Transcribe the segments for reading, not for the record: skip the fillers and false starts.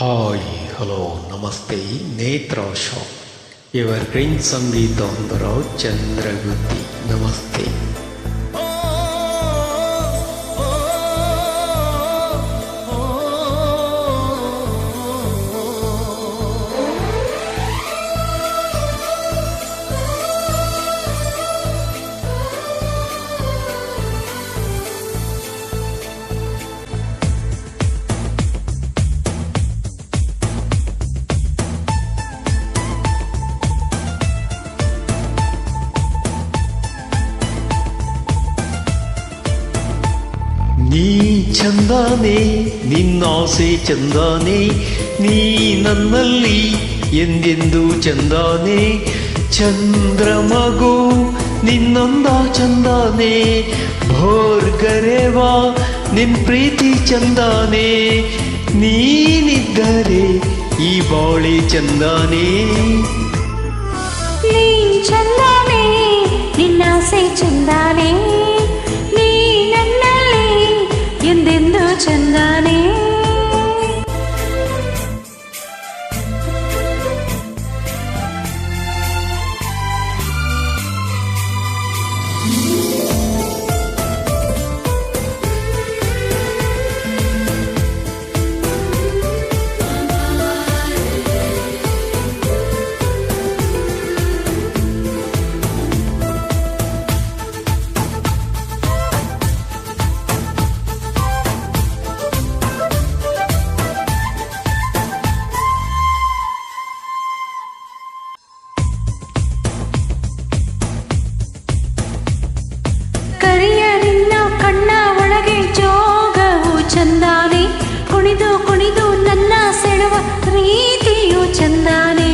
Hi hello ನಮಸ್ತೆ ನೇತ್ರ show ಇವರ್ green ಸಂಗೀತ ಅಂದರ ಚಂದ್ರಗುತ್ತಿ ನಮಸ್ತೆ. ನೀ ಚಂದಾನೆ ನಿನ್ನಾಸೆ ಚಂದಾನೆ, ನೀ ನನ್ನಲ್ಲಿ ಎಂದೆಂದು ಚಂದಾನೆ, ಚಂದ್ರಮಗು ನಿನ್ನೊಂದ ಚಂದಾನೆ, ಭೋರ್ಗರೆವಾ ನಿನ್ ಪ್ರೀತಿ ಚಂದಾನೆ, ನೀನಿದ್ದರೆ ಈ ಬಾಳೆ ಚಂದಾನೆ. ನೀ ಚಂದಾನೆ ನಿನ್ನಾಸೆ ಚಂದಾನೆ, ಎಂದೆಂದು ಚಂದಾನೆ. ಕರಿಯ ನಿನ್ನ ಕಣ್ಣ ಒಳಗೆ ಜೋಗವು ಚಂದಾನೆ, ಕುಣಿದು ಕುಣಿದು ನನ್ನ ಸೆಳೆವ ರೀತಿಯು ಚಂದಾನೆ.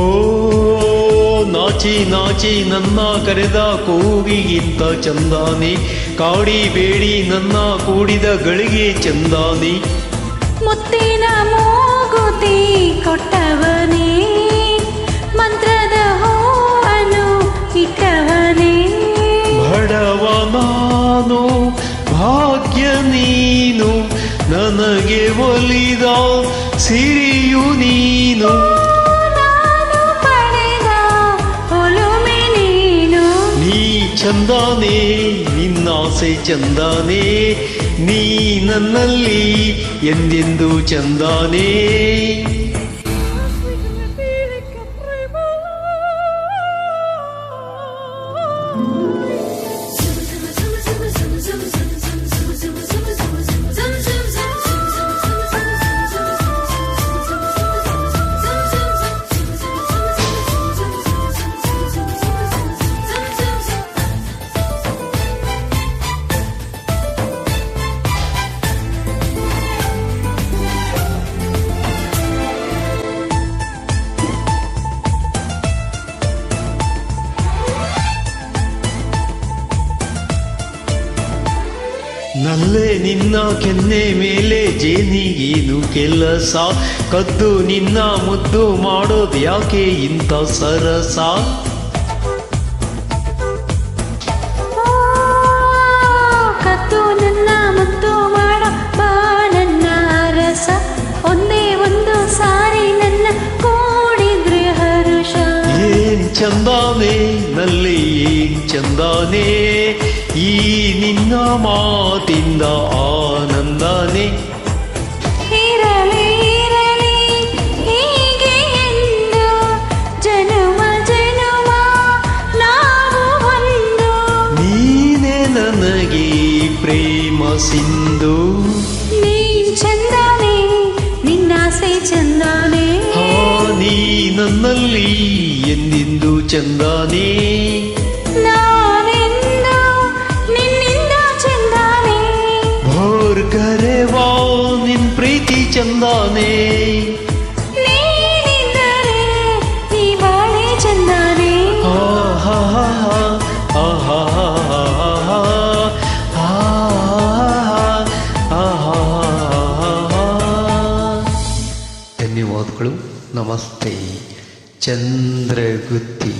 ಓ ನಾಚಿ ನಾಚಿ ನನ್ನ ಕರೆದ ಕೂಗಿಗಿಂತ ಚಂದಾನೆ, ಕಾಡಿ ಬೇಡಿ ನನ್ನ ಕೂಡಿದ ಗಳಿಗೆ ಚಂದಾನೆ. ಮುತ್ತಿನ ಮೂಗುತಿ ಕೊಟ್ಟವನೇ, ಮಂತ್ರದ ಹೂವನ್ನು ಇಟ್ಟವನೇ, ಬಡವ ನಾನು ಭಾಗ್ಯ ನೀನು, ನನಗೆ ಒಲಿದ ಸಿರಿಯು ನೀನು, ನಾನು ಪಡೆದ ಒಲುಮೆ ನೀನು. ನೀ ಚಂದಾನೆ ನಿನ್ನಾಸೆ ಚಂದಾನೆ, ನೀ ನನ್ನಲ್ಲಿ ಎಂದೆಂದು ಚಂದಾನೆ. ನಲ್ಲೆ ನಿನ್ನ ಕೆನ್ನೆ ಮೇಲೆ ಜೇನಿಗೇನು ಕೆಲಸ, ಕದ್ದು ನಿನ್ನ ಮುದ್ದು ಮಾಡೋದು ಯಾಕೆ ಇಂಥ ಸರಸ. ಕದ್ದು ನನ್ನ ಮುದ್ದು ಮಾಡ ಬಾ ನನ್ನ ರಸ, ಒಂದೇ ಒಂದು ಸಾರಿ ನನ್ನ ಕೂಡಿದ್ರೆ ಹರುಷ. ಏನ್ ಚಂದಾನೆ ನಲ್ಲಿ ಏನ್ ಚಂದಾನೆ, ಈ ನಿನ್ನ ಮಾತಿಂದ ಆನಂದನೆ. ಇರಲಿ ಇರಲಿ ಹೀಗೆ ಎಂದು ಜನುಮ ಜನುಮ ನಾವು ಒಂದು, ನೀನೆ ನನಗೆ ಪ್ರೇಮ ಸಿಂಧು. ನೀ ಚಂದಾನೆ ನಿನ್ನಾಸೆ ಚಂದಾನೆ, ನೀ ನನ್ನಲ್ಲಿ ಎಂದೆಂದು ಚಂದಾನೆ. ನಾನೆಂದು ನಿನ್ನಿಂದ ಚಂದಾನೆ, ಭೋರ್ಗರೆವಾ ನಿನ್ ಪ್ರೀತಿ ಚಂದಾನೆ, ನೀನಿದ್ದರೆ ಈ ಬಾಳೆ ಚಂದಾನೆ. ಧನ್ಯವಾದಗಳು. ನಮಸ್ತೆ ಚಂದ್ರಗುತ್ತಿ.